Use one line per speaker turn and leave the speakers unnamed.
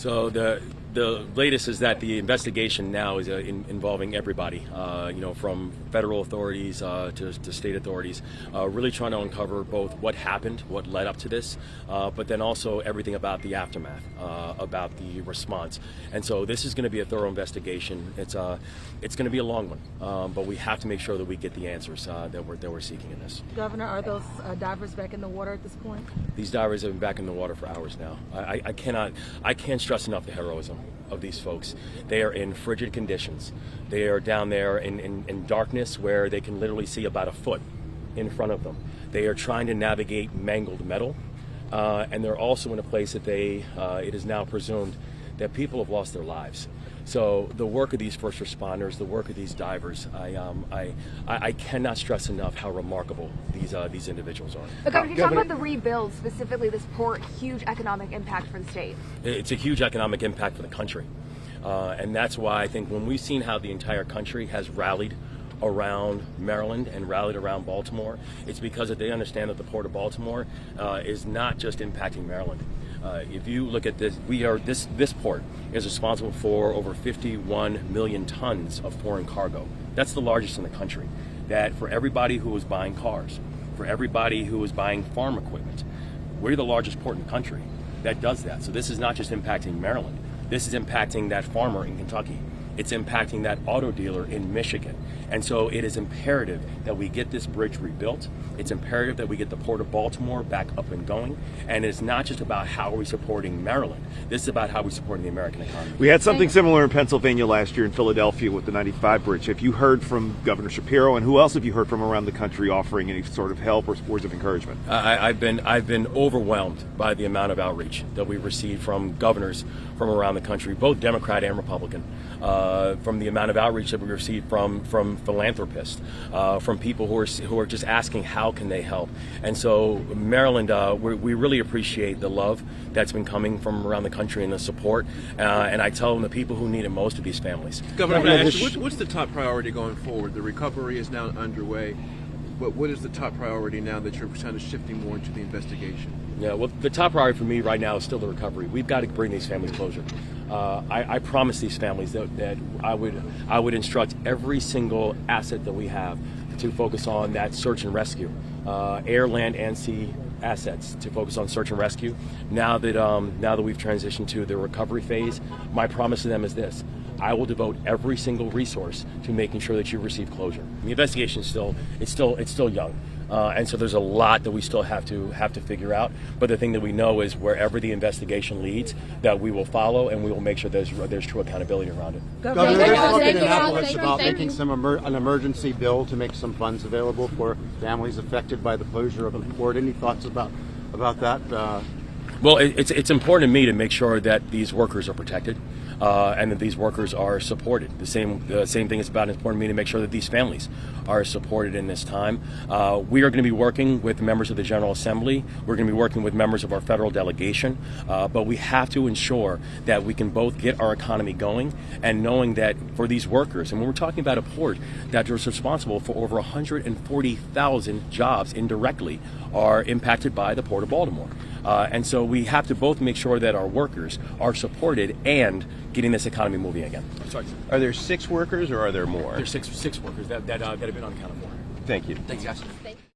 So the latest is that the investigation now is involving everybody, from federal authorities to state authorities, really trying to uncover both what happened, what led up to this, but then also everything about the aftermath, about the response. And so this is going to be a thorough investigation. It's going to be a long one, but we have to make sure that we get the answers that we're seeking in this.
Governor, are those divers back in the water at this point?
These divers have been back in the water for hours now. I can't stress enough the heroism of these folks. They are in frigid conditions. They are down there in darkness where they can literally see about a foot in front of them. They are trying to navigate mangled metal, and they're also in a place that it is now presumed that people have lost their lives. So the work of these first responders, the work of these divers, I cannot stress enough how remarkable these individuals are.
But Governor, can you talk about the rebuild, specifically this port, huge economic impact for the state?
It's a huge economic impact for the country. And that's why I think when we've seen how the entire country has rallied around Maryland and rallied around Baltimore, it's because they understand that the Port of Baltimore is not just impacting Maryland. If you look at this, this port is responsible for over 51 million tons of foreign cargo. That's the largest in the country. That for everybody who is buying cars, for everybody who is buying farm equipment, we're the largest port in the country that does that. So this is not just impacting Maryland. This is impacting that farmer in Kentucky. It's impacting that auto dealer in Michigan. And so it is imperative that we get this bridge rebuilt. It's imperative that we get the Port of Baltimore back up and going. And it's not just about how are we supporting Maryland. This is about how we're supporting the American economy.
We had something similar in Pennsylvania last year in Philadelphia with the 95 bridge. Have you heard from Governor Shapiro, and who else have you heard from around the country offering any sort of help or words of encouragement?
I've been overwhelmed by the amount of outreach that we've received from governors from around the country, both Democrat and Republican, from the amount of outreach that we received from philanthropists, from people who are just asking how can they help. And so Maryland, we really appreciate the love that's been coming from around the country and the support. And I tell them the people who need it most are these families.
Governor, what's the top priority going forward? The recovery is now underway. But what is the top priority now that you're kind of shifting more into the investigation?
Yeah, well, the top priority for me right now is still the recovery. We've got to bring these families closure. I promise these families that I would instruct every single asset that we have to focus on that search and rescue, air, land, and sea assets to focus on search and rescue. Now that we've transitioned to the recovery phase, my promise to them is this: I will devote every single resource to making sure that you receive closure. The investigation is still young, and so there's a lot that we still have to figure out. But the thing that we know is wherever the investigation leads, that we will follow, and we will make sure there's true accountability around it.
Governor, there's talk in Annapolis about making an emergency bill to make some funds available for families affected by the closure of the port. Any thoughts about that?
Well, it's important to me to make sure that these workers are protected. And that these workers are supported. The same thing is important to me to make sure that these families are supported in this time. We are going to be working with members of the General Assembly. We're going to be working with members of our federal delegation. But we have to ensure that we can both get our economy going, and knowing that for these workers, and when we're talking about a port that is responsible for over 140,000 jobs indirectly, are impacted by the Port of Baltimore. And so we have to both make sure that our workers are supported and getting this economy moving again. Sorry.
Are there 6 workers or are there more?
There's six workers that have been unaccounted for.
Thank you.
Thanks, guys.